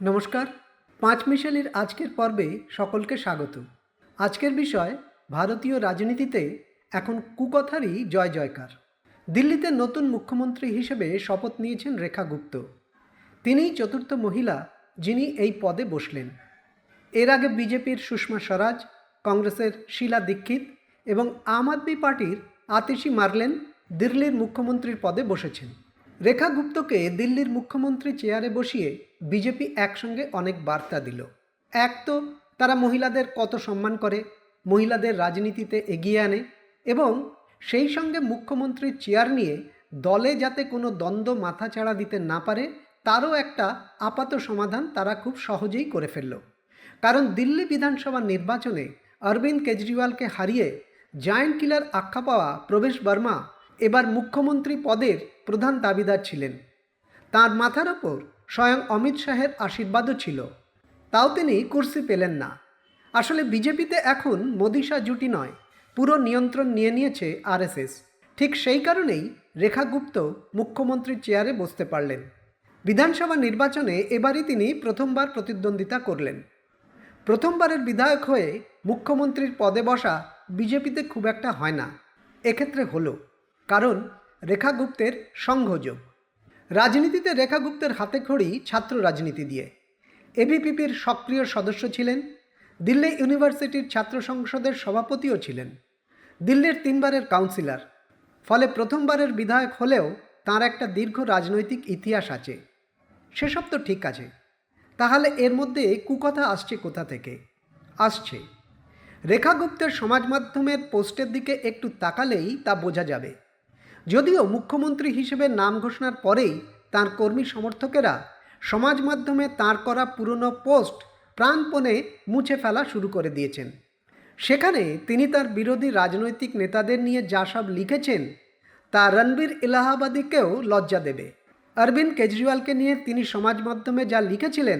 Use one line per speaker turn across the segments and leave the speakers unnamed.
নমস্কার। পাঁচমিশালির আজকের পর্বে সকলকে স্বাগত। আজকের বিষয় ভারতীয় রাজনীতিতে এখন কুকথারই জয় জয়কার। দিল্লিতে নতুন মুখ্যমন্ত্রী হিসেবে শপথ নিয়েছেন রেখা গুপ্ত। তিনিই চতুর্থ মহিলা যিনি এই পদে বসলেন। এর আগে বিজেপির সুষমা স্বরাজ, কংগ্রেসের শীলা দীক্ষিত এবং আম আদমি পার্টির আতিশি মার্লেন দিল্লির মুখ্যমন্ত্রীর পদে বসেছেন। রেখা গুপ্তকে দিল্লির মুখ্যমন্ত্রী চেয়ারে বসিয়ে বিজেপি একসঙ্গে অনেক বার্তা দিল। এক তো তারা মহিলাদের কত সম্মান করে, মহিলাদের রাজনীতিতে এগিয়ে আনে এবং সেই সঙ্গে মুখ্যমন্ত্রীর চেয়ার নিয়ে দলে যাতে কোনো দ্বন্দ্ব মাথাচাড়া দিতে না পারে তারও একটা আপাত সমাধান তারা খুব সহজেই করে ফেলল। কারণ দিল্লি বিধানসভা নির্বাচনে অরবিন্দ কেজরিওয়ালকে হারিয়ে জায়ান্ট কিলার আখ্যা পাওয়া প্রবেশ বর্মা এবার মুখ্যমন্ত্রী পদের প্রধান দাবিদার ছিলেন। তার মাথার ওপর স্বয়ং অমিত শাহের আশীর্বাদও ছিল, তাও তিনি কুর্সি পেলেন না। আসলে বিজেপিতে এখন মোদি শাহ জুটি নয়, পুরো নিয়ন্ত্রণ নিয়ে নিয়েছে আরএসএস। ঠিক সেই কারণেই রেখা গুপ্ত মুখ্যমন্ত্রীর চেয়ারে বসতে পারলেন। বিধানসভা নির্বাচনে এবারই তিনি প্রথমবার প্রতিদ্বন্দ্বিতা করলেন। প্রথমবারের বিধায়ক হয়ে মুখ্যমন্ত্রীর পদে বসা বিজেপিতে খুব একটা হয় না। এক্ষেত্রে হলো, কারণ রেখা গুপ্তের সংঘযোগ। রাজনীতিতে রেখা গুপ্তের হাতে খড়ি ছাত্র রাজনীতি দিয়ে। এবিপিপির সক্রিয় সদস্য ছিলেন, দিল্লি ইউনিভার্সিটির ছাত্র সংসদের সভাপতিও ছিলেন, দিল্লির 3বারের কাউন্সিলর। ফলে প্রথমবারের বিধায়ক হলেও তার একটা দীর্ঘ রাজনৈতিক ইতিহাস আছে। সেসব তো ঠিক আছে, তাহলে এর মধ্যে কুকথা আসছে কোথা থেকে? আসছে রেখা গুপ্তের সমাজ মাধ্যমের পোস্টের দিকে একটু তাকালেই তা বোঝা যাবে। যদিও মুখ্যমন্ত্রী হিসেবে নাম ঘোষণার পরেই তাঁর কর্মী সমর্থকেরা সমাজ মাধ্যমে তাঁর করা পুরনো পোস্ট প্রাণপণে মুছে ফেলা শুরু করে দিয়েছেন। সেখানে তিনি তার বিরোধী রাজনৈতিক নেতাদের নিয়ে যা সব লিখেছেন তা রণবীর ইলাহাবাদীকেও লজ্জা দেবে। অরবিন্দ কেজরিওয়ালকে নিয়ে তিনি সমাজ মাধ্যমে যা লিখেছিলেন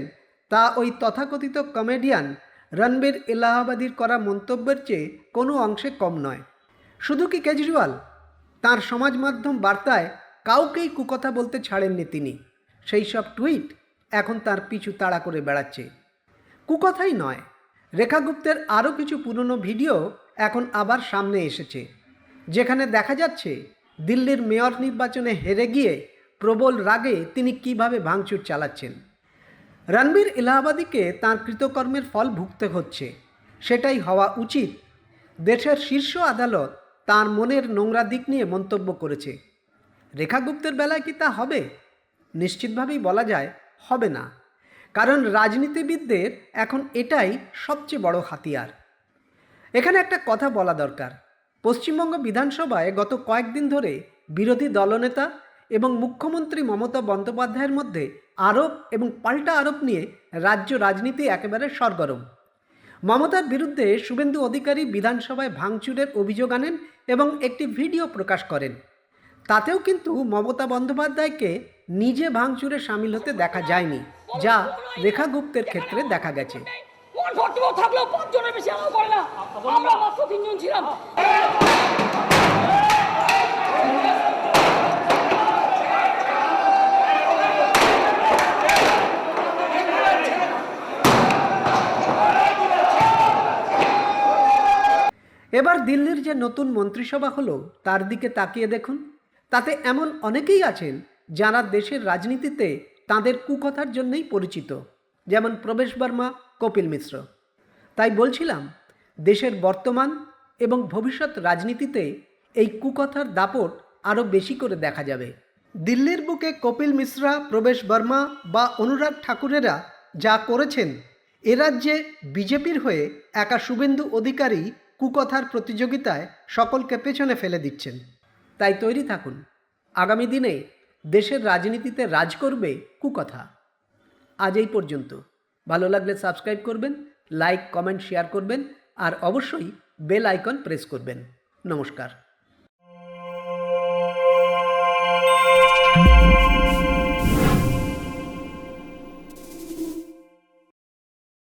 তা ওই তথাকথিত কমেডিয়ান রণবীর ইলাহাবাদীর করা মন্তব্যের চেয়ে কোনো অংশে কম নয়। শুধু কি কেজরিওয়াল, তাঁর সমাজ মাধ্যম বার্তায় কাউকেই কুকথা বলতে ছাড়েননি তিনি। সেই সব টুইট এখন তার পিছু তাড়া করে বেড়াচ্ছে। কুকথাই নয়, রেখা গুপ্তের আরও কিছু পুরনো ভিডিও এখন আবার সামনে এসেছে, যেখানে দেখা যাচ্ছে দিল্লির মেয়র নির্বাচনে হেরে গিয়ে প্রবল রাগে তিনি কিভাবে ভাঙচুর চালাচ্ছেন। রণবীর ইলাহাবাদীকে তাঁর কৃতকর্মের ফল ভুগতে হচ্ছে, সেটাই হওয়া উচিত। দেশের শীর্ষ আদালত তাঁর মনের নোংরা দিক নিয়ে মন্তব্য করেছে। রেখা গুপ্তের বেলায় কি তা হবে? নিশ্চিতভাবেই বলা যায় হবে না, কারণ রাজনীতিবিদদের এখন এটাই সবচেয়ে বড় হাতিয়ার। এখানে একটা কথা বলা দরকার। পশ্চিমবঙ্গ বিধানসভায় গত কয়েকদিন ধরে বিরোধী দলনেতা এবং মুখ্যমন্ত্রী মমতা বন্দ্যোপাধ্যায়ের মধ্যে আরোপ এবং পাল্টা আরোপ নিয়ে রাজ্য রাজনীতি একেবারে সরগরম। মমতার বিরুদ্ধে শুভেন্দু অধিকারী বিধানসভায় ভাঙচুরের অভিযোগ আনেন এবং একটি ভিডিও প্রকাশ করেন। তাতেও কিন্তু মমতা বন্দ্যোপাধ্যায়কে নিজে ভাঙচুরে সামিল হতে দেখা যায়নি, যা রেখা গুপ্তের ক্ষেত্রে দেখা গেছে। এবার দিল্লির যে নতুন মন্ত্রিসভা হলো তার দিকে তাকিয়ে দেখুন। তাতে এমন অনেকেই আছেন যারা দেশের রাজনীতিতে তাঁদের কুকথার জন্যই পরিচিত, যেমন প্রবেশ বর্মা, কপিল মিশ্র। তাই বলছিলাম, দেশের বর্তমান এবং ভবিষ্যৎ রাজনীতিতে এই কুকথার দাপট আরও বেশি করে দেখা যাবে। দিল্লির বুকে কপিল মিশ্রা, প্রবেশ বর্মা বা অনুরাগ ঠাকুরেরা যা করেছেন, এ রাজ্যে বিজেপির হয়ে একা শুভেন্দু অধিকারী কুকথার প্রতিযোগিতায় সকলকে পেছনে ফেলে দিচ্ছেন। তাই তৈরি থাকুন, আগামী দিনে দেশের রাজনীতিতে রাজ করবে কুকথা। আজ এই পর্যন্ত। ভালো লাগলে সাবস্ক্রাইব করবেন, লাইক, কমেন্ট, শেয়ার করবেন আর অবশ্যই বেল আইকন প্রেস করবেন। নমস্কার।